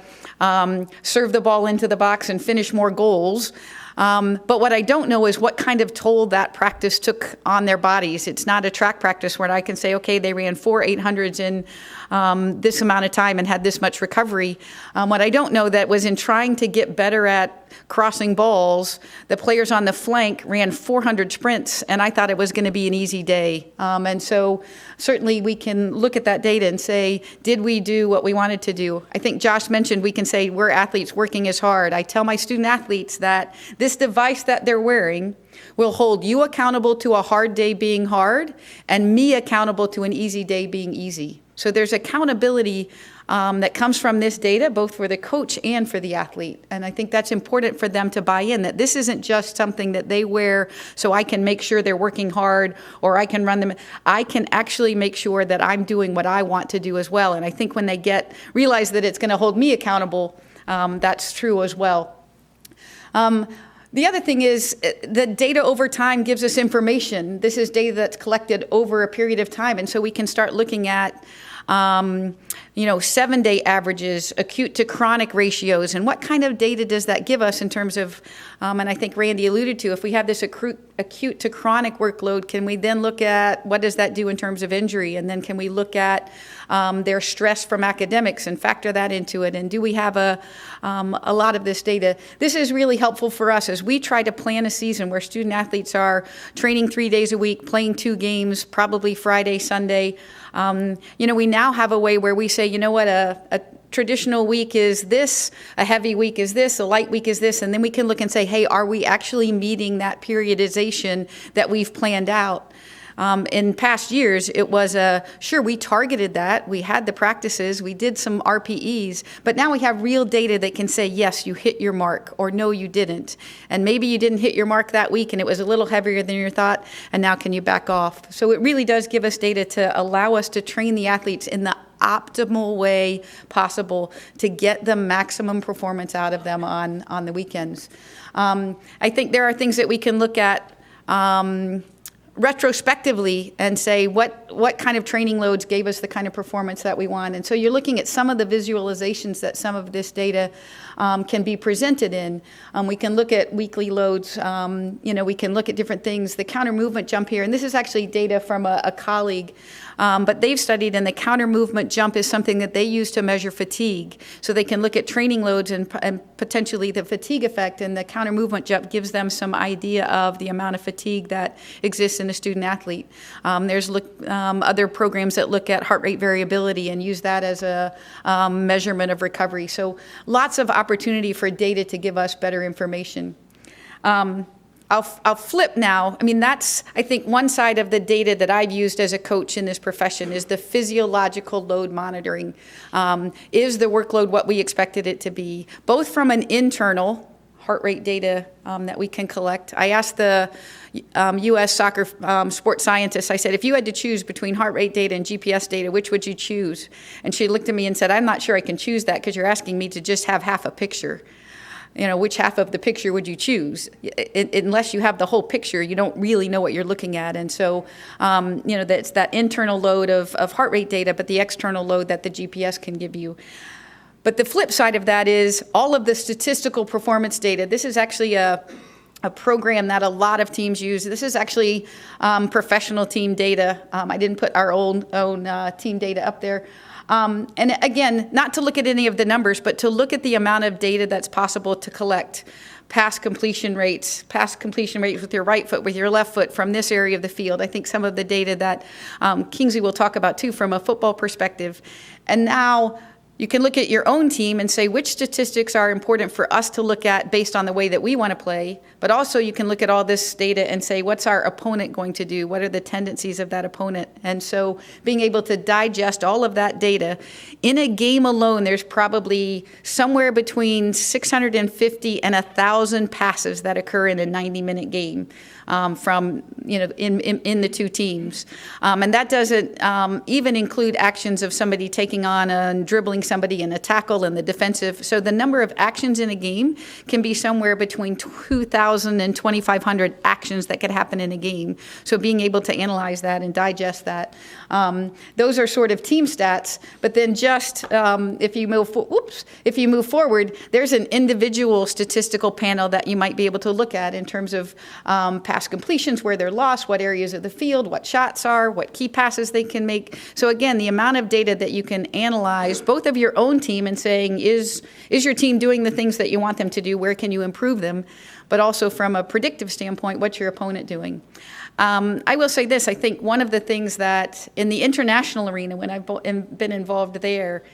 serve the ball into the box and finish more goals? But what I don't know is what kind of toll that practice took on their bodies. It's not a track practice where I can say, okay, they ran 4 800s in this amount of time and had this much recovery. What I don't know that was in trying to get better at crossing balls, the players on the flank ran 400 sprints, and I thought it was going to be an easy day. And so certainly we can look at that data and say, did we do what we wanted to do? I think Josh mentioned we can say we're athletes working as hard. I tell my student athletes that this device that they're wearing will hold you accountable to a hard day being hard and me accountable to an easy day being easy. So there's accountability that comes from this data, both for the coach and for the athlete. And I think that's important for them to buy in, that this isn't just something that they wear so I can make sure they're working hard or I can run them. I can actually make sure that I'm doing what I want to do as well. And I think when they realize that it's going to hold me accountable, that's true as well. The other thing is the data over time gives us information. This is data that's collected over a period of time, and so we can start looking at 7-day averages, acute to chronic ratios, and what kind of data does that give us in terms of, and I think Randy alluded to, if we have this acute to chronic workload, can we then look at what does that do in terms of injury? And then can we look at their stress from academics and factor that into it? And do we have a lot of this data? This is really helpful for us as we try to plan a season where student athletes are training 3 days a week, playing 2 games, probably Friday, Sunday. We now have a way where we say, you know what, a traditional week is this, a heavy week is this, a light week is this, and then we can look and say, hey, are we actually meeting that periodization that we've planned out? In past years, it was sure, we targeted that, we had the practices, we did some RPEs, but now we have real data that can say, yes, you hit your mark, or no, you didn't. And maybe you didn't hit your mark that week and it was a little heavier than you thought, and now can you back off? So it really does give us data to allow us to train the athletes in the optimal way possible to get the maximum performance out of them on the weekends. I think there are things that we can look at retrospectively and say what kind of training loads gave us the kind of performance that we want. And so you're looking at some of the visualizations that some of this data can be presented in. We can look at weekly loads. We can look at different things. The counter movement jump here, and this is actually data from a colleague, but they've studied, and the counter movement jump is something that they use to measure fatigue. So they can look at training loads and potentially the fatigue effect, and the counter movement jump gives them some idea of the amount of fatigue that exists in a student athlete. There's other programs that look at heart rate variability and use that as a measurement of recovery. So lots of opportunity for data to give us better information. I'll flip now. I mean, that's, I think, one side of the data that I've used as a coach in this profession is the physiological load monitoring. Is the workload what we expected it to be? Both from an internal heart rate data that we can collect. I asked the U.S. soccer sports scientist, I said, if you had to choose between heart rate data and GPS data, which would you choose? And she looked at me and said, I'm not sure I can choose that because you're asking me to just have half a picture. Which half of the picture would you choose? Unless you have the whole picture, you don't really know what you're looking at. And so, that's that internal load of heart rate data, but the external load that the GPS can give you. But the flip side of that is all of the statistical performance data. This is actually a program that a lot of teams use. This is actually professional team data. I didn't put our own team data up there. And again, not to look at any of the numbers, but to look at the amount of data that's possible to collect. Pass completion rates with your right foot, with your left foot from this area of the field. I think some of the data that Kingsley will talk about too from a football perspective. And now you can look at your own team and say which statistics are important for us to look at based on the way that we want to play, but also you can look at all this data and say, what's our opponent going to do? What are the tendencies of that opponent? And so being able to digest all of that data, in a game alone, there's probably somewhere between 650 and 1,000 passes that occur in a 90-minute game. From in the two teams, and that doesn't even include actions of somebody taking on and dribbling somebody in a tackle in the defensive. So the number of actions in a game can be somewhere between 2,000 and 2,500 actions that could happen in a game. So being able to analyze that and digest that, those are sort of team stats. But then just if you move forward, there's an individual statistical panel that you might be able to look at in terms of pass completions, where they're lost, what areas of the field, what shots are, what key passes they can make. So again, the amount of data that you can analyze, both of of your own team and saying, is your team doing the things that you want them to do? Where can you improve them? But also from a predictive standpoint, what's your opponent doing? I will say this, I think one of the things that in the international arena, when I've been involved there,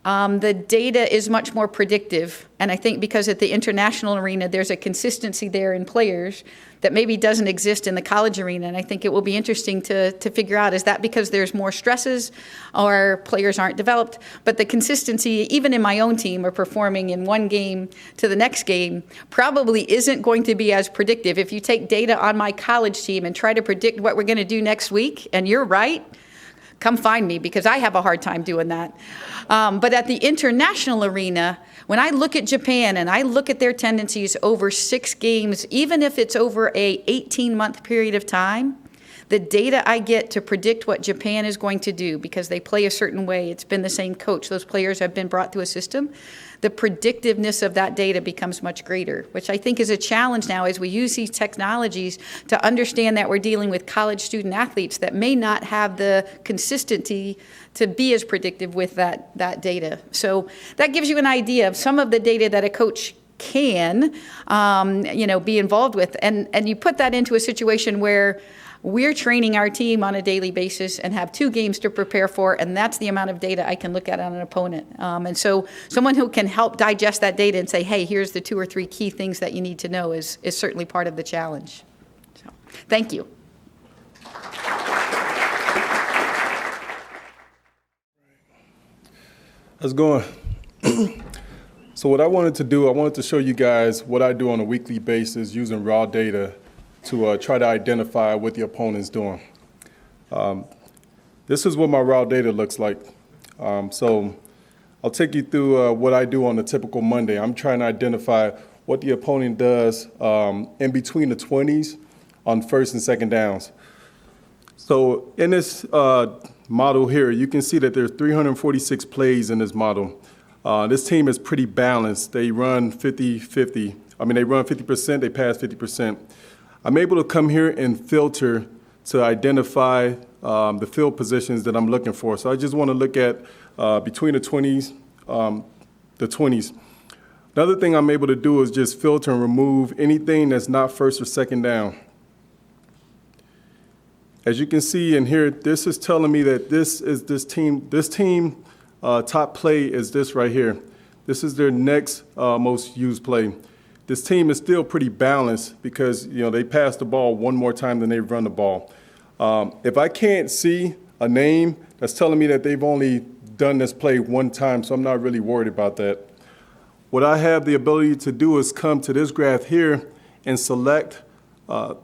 the data is much more predictive. And I think because at the international arena, there's a consistency there in players that maybe doesn't exist in the college arena. And I think it will be interesting to figure out, is that because there's more stresses or players aren't developed? But the consistency, even in my own team, or performing in one game to the next game, probably isn't going to be as predictive. If you take data on my college team and try to predict what we're going to do next week, and you're right, come find me, because I have a hard time doing that. But at the international arena, when I look at Japan and I look at their tendencies over 6 games, even if it's over a 18-month period of time, the data I get to predict what Japan is going to do, because they play a certain way, it's been the same coach, those players have been brought through a system, the predictiveness of that data becomes much greater, which I think is a challenge now as we use these technologies to understand that we're dealing with college student athletes that may not have the consistency to be as predictive with that data. So that gives you an idea of some of the data that a coach can be involved with. And you put that into a situation where we're training our team on a daily basis and have 2 games to prepare for, and that's the amount of data I can look at on an opponent. And so someone who can help digest that data and say, hey, here's the 2 or 3 key things that you need to know is certainly part of the challenge. So, thank you. How's it going? So what I wanted to do, I wanted to show you guys what I do on a weekly basis using raw data to try to identify what the opponent's doing. This is what my raw data looks like. So I'll take you through what I do on a typical Monday. I'm trying to identify what the opponent does in between the 20s on first and second downs. So in this model here, you can see that there's 346 plays in this model. This team is pretty balanced. They run 50-50. They run 50%, they pass 50%. I'm able to come here and filter to identify the field positions that I'm looking for. So I just want to look at between the 20s, Another thing I'm able to do is just filter and remove anything that's not first or second down. As you can see in here, this is telling me that this team top play is this right here. This is their next most used play. This team is still pretty balanced because they pass the ball one more time than they run the ball. If I can't see a name, that's telling me that they've only done this play one time, so I'm not really worried about that. What I have the ability to do is come to this graph here and select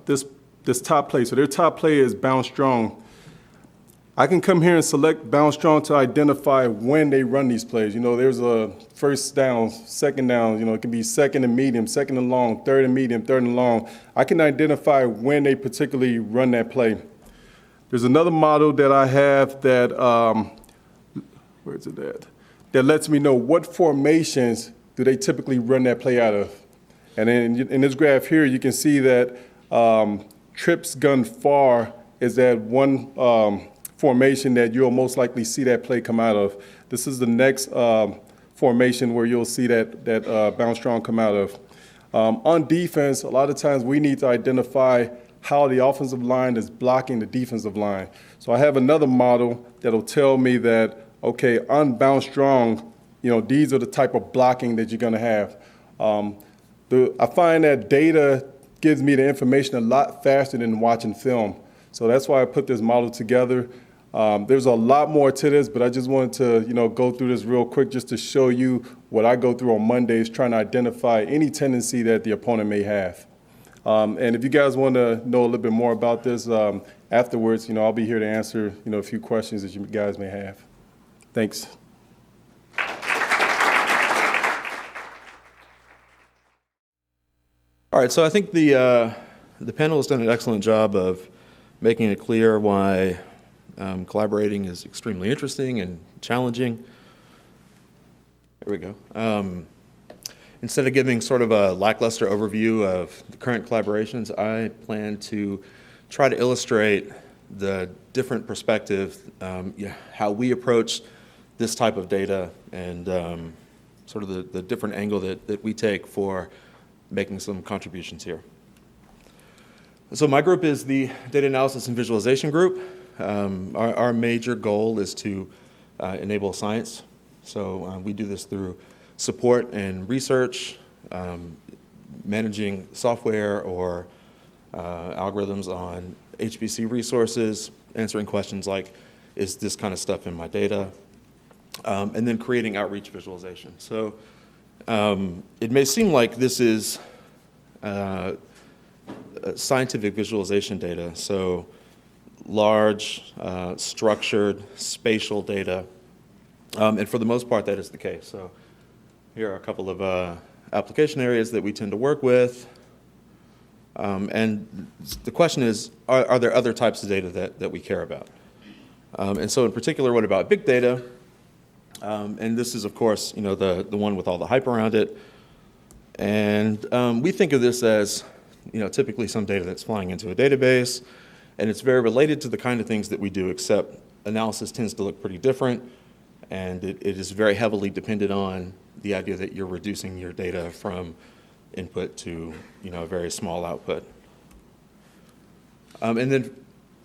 this top play. So their top play is bounce strong. I can come here and select bounce strong to identify when they run these plays. There's a first down, second down, it can be second and medium, second and long, third and medium, third and long. I can identify when they particularly run that play. There's another model that I have that, where's it at? That lets me know what formations do they typically run that play out of. And then in this graph here, you can see that trips gun far is that one formation that you'll most likely see that play come out of. This is the next formation where you'll see that bounce strong come out of. On defense, a lot of times we need to identify how the offensive line is blocking the defensive line. So I have another model that'll tell me that, okay, on bounce strong, these are the type of blocking that you're gonna have. I find that data gives me the information a lot faster than watching film. So that's why I put this model together. There's a lot more to this, but I just wanted to, go through this real quick just to show you what I go through on Mondays, trying to identify any tendency that the opponent may have. And if you guys want to know a little bit more about this afterwards, I'll be here to answer, a few questions that you guys may have. Thanks. All right, so I think the panel has done an excellent job of making it clear why collaborating is extremely interesting and challenging. There we go. Instead of giving sort of a lackluster overview of the current collaborations, I plan to try to illustrate the different perspective, how we approach this type of data and sort of the different angle that we take for making some contributions here. So my group is the Data Analysis and Visualization Group. Our major goal is to enable science. So we do this through support and research, managing software or algorithms on HPC resources, answering questions like, is this kind of stuff in my data? And then creating outreach visualization. So it may seem like this is scientific visualization data, so large, structured, spatial data, and for the most part that is the case. So here are a couple of application areas that we tend to work with. And the question is, are there other types of data that we care about? And so in particular, what about big data? And this is, of course, the one with all the hype around it. And we think of this as, typically some data that's flying into a database, and it's very related to the kind of things that we do, except analysis tends to look pretty different, and it is very heavily dependent on the idea that you're reducing your data from input to, a very small output. And then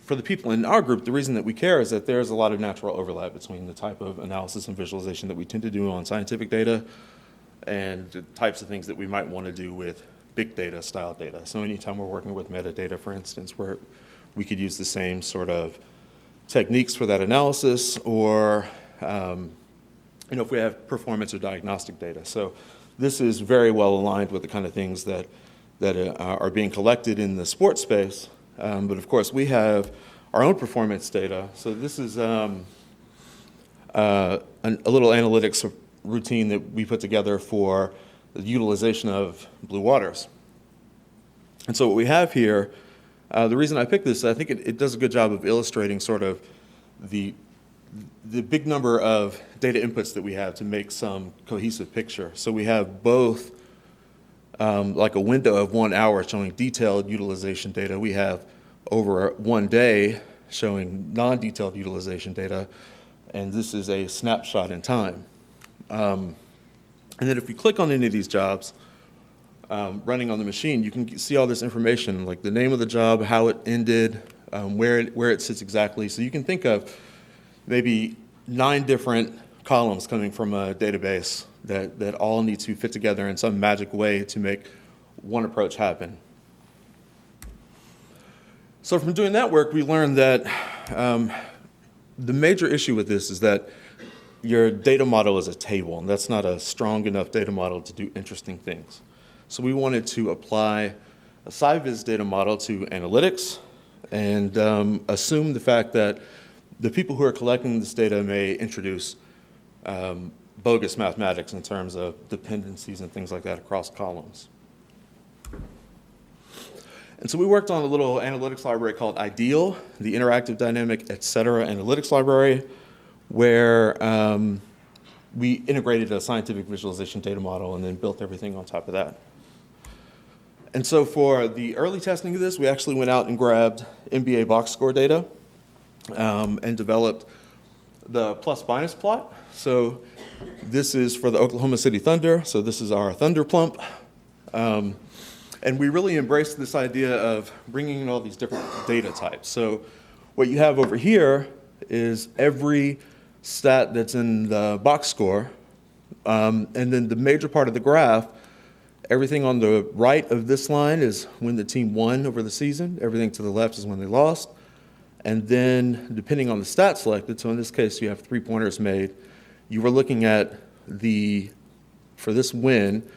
for the people in our group, the reason that we care is that there's a lot of natural overlap between the type of analysis and visualization that we tend to do on scientific data and the types of things that we might want to do with big data style data. So anytime we're working with metadata, for instance, where we could use the same sort of techniques for that analysis, or if we have performance or diagnostic data. So this is very well aligned with the kind of things that are being collected in the sports space. But of course, we have our own performance data. So this is a little analytics routine that we put together for the utilization of blue waters. And so what we have here, the reason I picked this, I think it does a good job of illustrating sort of the big number of data inputs that we have to make some cohesive picture. So we have both like a window of 1 hour showing detailed utilization data. We have over 1 day showing non-detailed utilization data, and this is a snapshot in time. And then if you click on any of these jobs running on the machine, you can see all this information, like the name of the job, how it ended, where it sits exactly. So you can think of maybe 9 different columns coming from a database that all need to fit together in some magic way to make one approach happen. So from doing that work, we learned that the major issue with this is that your data model is a table, and that's not a strong enough data model to do interesting things. So we wanted to apply a SciViz data model to analytics and assume the fact that the people who are collecting this data may introduce bogus mathematics in terms of dependencies and things like that across columns. And so we worked on a little analytics library called IDEAL, the Interactive Dynamic Etc. Analytics Library, where we integrated a scientific visualization data model and then built everything on top of that. And so for the early testing of this, we actually went out and grabbed NBA box score data and developed the plus-minus plot. So this is for the Oklahoma City Thunder. So this is our Thunder plump. And we really embraced this idea of bringing in all these different data types. So what you have over here is every stat that's in the box score. And then the major part of the graph, everything on the right of this line is when the team won over the season. Everything to the left is when they lost. And then depending on the stat selected, so in this case you have 3-pointers made, you were looking at for this win,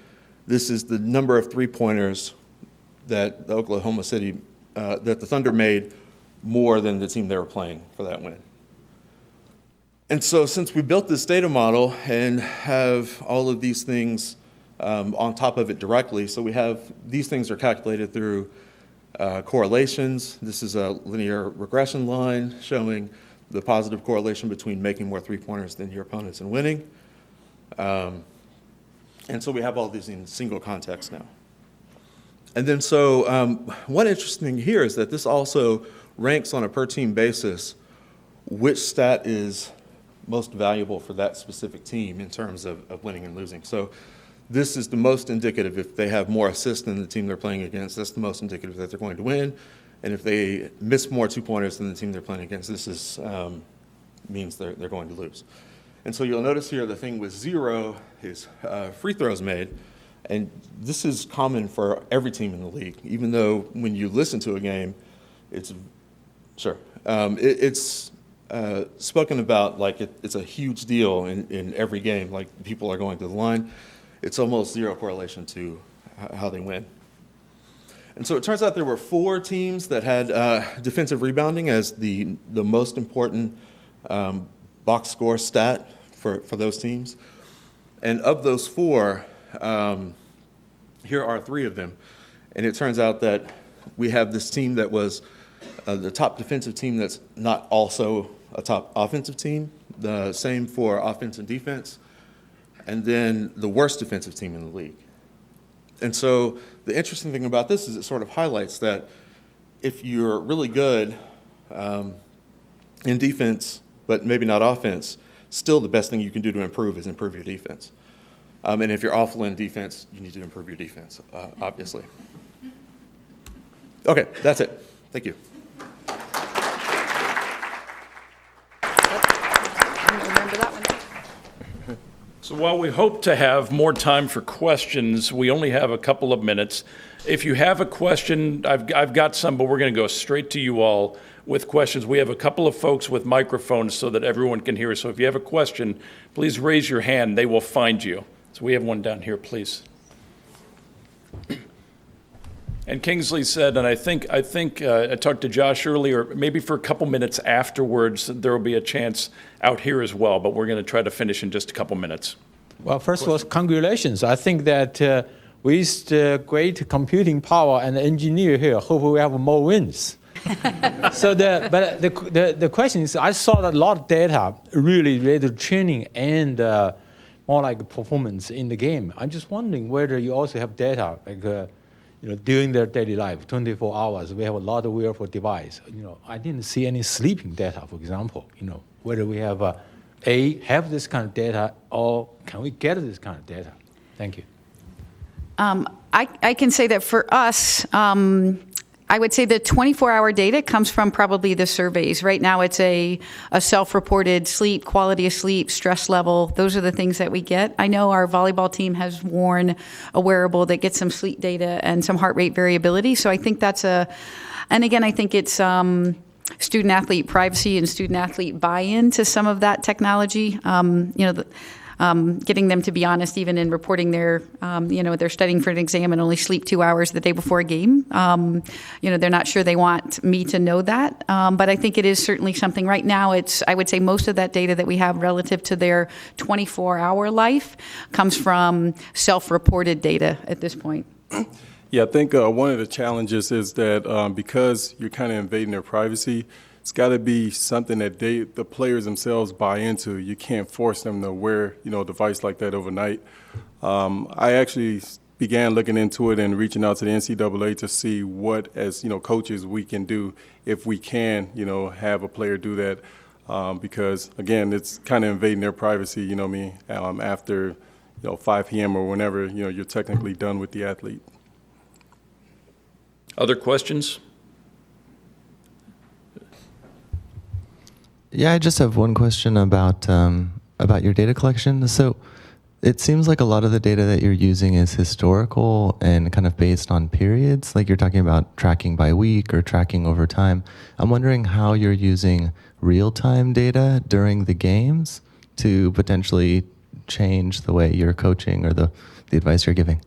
this is the number of 3-pointers that the Oklahoma City, that the Thunder made more than the team they were playing for that win. And so since we built this data model and have all of these things on top of it directly, so we have, these things are calculated through correlations. This is a linear regression line showing the positive correlation between making more 3-pointers than your opponents and winning. And so we have all these in single context now. And then so one interesting thing here is that this also ranks on a per team basis which stat is most valuable for that specific team in terms of winning and losing. So this is the most indicative. If they have more assists than the team they're playing against, that's the most indicative that they're going to win. And if they miss more two-pointers than the team they're playing against, this is means they're going to lose. And so you'll notice here the thing with 0 is free throws made. And this is common for every team in the league, even though when you listen to a game, it's spoken about like it's a huge deal in every game, like people are going to the line. It's almost zero correlation to how they win. And so it turns out there were 4 teams that had defensive rebounding as the most important box score stat for those teams. And of those 4, here are 3 of them. And it turns out that we have this team that was the top defensive team that's not also a top offensive team, the same for offense and defense, and then the worst defensive team in the league. And so the interesting thing about this is it sort of highlights that if you're really good in defense, but maybe not offense, still the best thing you can do to improve is improve your defense. And if you're awful in defense, you need to improve your defense, obviously. Okay, that's it. Thank you. Remember that one. So while we hope to have more time for questions, we only have a couple of minutes. If you have a question, I've got some, but we're going to go straight to you all with questions. We have a couple of folks with microphones so that everyone can hear. So if you have a question, please raise your hand. They will find you. So we have one down here, please. And Kingsley said, and I think I talked to Josh earlier, maybe for a couple minutes afterwards, there will be a chance out here as well, but we're going to try to finish in just a couple minutes. Well, first of all, congratulations. I think that with the great computing power and the engineer here, hopefully we have more wins. So the question is, I saw a lot of data really related to training and more like performance in the game. I'm just wondering whether you also have data like during their daily life, 24 hours. We have a lot of wearable device. I didn't see any sleeping data, for example. Whether we have have this kind of data, or can we get this kind of data? Thank you. I can say that for us, I would say the 24-hour data comes from probably the surveys. Right now it's a self-reported sleep, quality of sleep, stress level. Those are the things that we get. I know our volleyball team has worn a wearable that gets some sleep data and some heart rate variability. So I think that's and again, I think it's student-athlete privacy and student-athlete buy-in to some of that technology. Getting them to be honest, even in reporting they're studying for an exam and only sleep 2 hours the day before a game. They're not sure they want me to know that. But I think it is certainly something right now. I would say most of that data that we have relative to their 24-hour life comes from self-reported data at this point. Yeah, I think one of the challenges is that because you're kind of invading their privacy, it's got to be something that the players themselves buy into. You can't force them to wear, a device like that overnight. I actually began looking into it and reaching out to the NCAA to see what, as coaches, we can do if we can, have a player do that. Because again, it's kind of invading their privacy. After 5 p.m. or whenever you're technically done with the athlete. Other questions? Yeah, I just have one question about your data collection. So it seems like a lot of the data that you're using is historical and kind of based on periods, like you're talking about tracking by week or tracking over time. I'm wondering how you're using real-time data during the games to potentially change the way you're coaching or the advice you're giving.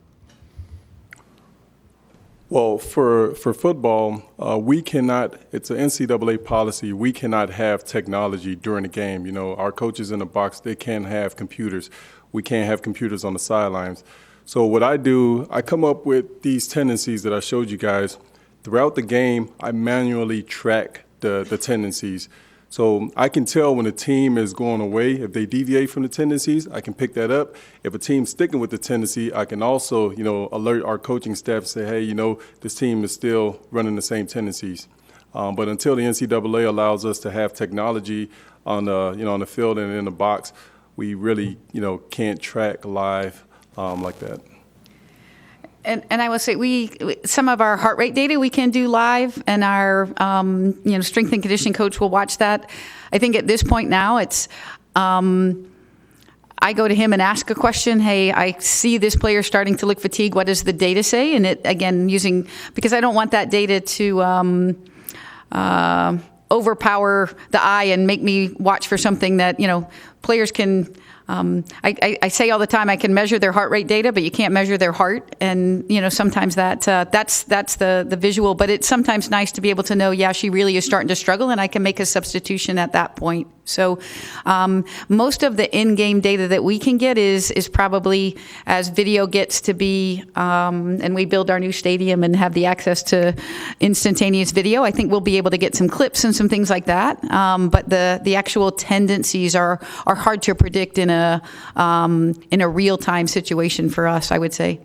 Well, for football, we cannot, it's an NCAA policy, we cannot have technology during the game. Our coaches in the box, they can't have computers. We can't have computers on the sidelines. So what I do, I come up with these tendencies that I showed you guys. Throughout the game, I manually track the tendencies. So I can tell when a team is going away. If they deviate from the tendencies, I can pick that up. If a team's sticking with the tendency, I can also, alert our coaching staff and say, hey, this team is still running the same tendencies. But until the NCAA allows us to have technology on the field and in the box, we really, can't track live like that. And I will say, some of our heart rate data we can do live, and our strength and conditioning coach will watch that. I think at this point now, it's I go to him and ask a question. Hey, I see this player starting to look fatigued. What does the data say? And it again because I don't want that data to overpower the eye and make me watch for something that players can. I say all the time, I can measure their heart rate data, but you can't measure their heart. And, sometimes that's the visual, but it's sometimes nice to be able to know, yeah, she really is starting to struggle, and I can make a substitution at that point. So most of the in-game data that we can get is probably as video gets to be, and we build our new stadium and have the access to instantaneous video, I think we'll be able to get some clips and some things like that. But the actual tendencies are hard to predict in a real-time situation for us, I would say.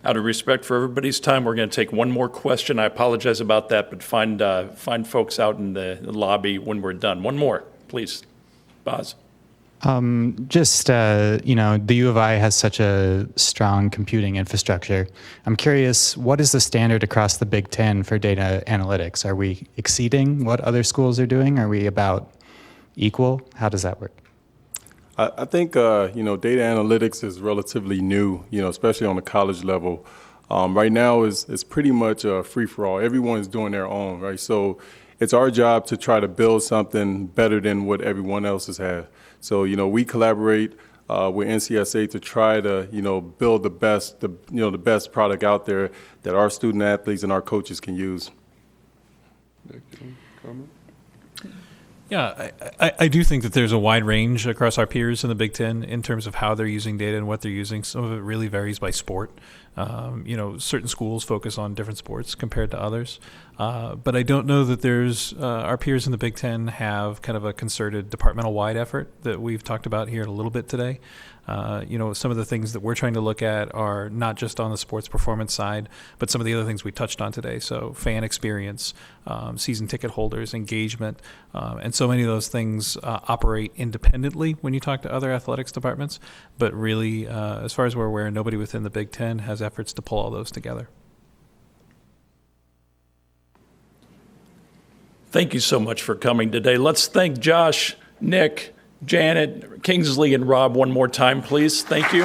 Out of respect for everybody's time, we're going to take one more question. I apologize about that, but find folks out in the lobby when we're done. One more, please. Boz. The U of I has such a strong computing infrastructure. I'm curious, what is the standard across the Big Ten for data analytics? Are we exceeding what other schools are doing? Are we about equal? How does that work? I think, data analytics is relatively new, especially on the college level. Right now it's pretty much a free-for-all. Everyone's doing their own, right? So it's our job to try to build something better than what everyone else has had. So, we collaborate with NCSA to try to, build the best product out there that our student athletes and our coaches can use. Comment? Yeah, I do think that there's a wide range across our peers in the Big Ten in terms of how they're using data and what they're using. Some of it really varies by sport. Certain schools focus on different sports compared to others. But I don't know that our peers in the Big Ten have kind of a concerted departmental-wide effort that we've talked about here a little bit today. Some of the things that we're trying to look at are not just on the sports performance side, but some of the other things we touched on today. So fan experience, season ticket holders, engagement, and so many of those things operate independently when you talk to other athletics departments. But really, as far as we're aware, nobody within the Big Ten has efforts to pull all those together. Thank you so much for coming today. Let's thank Josh, Nik, Janet, Kingsley, and Rob one more time, please. Thank you.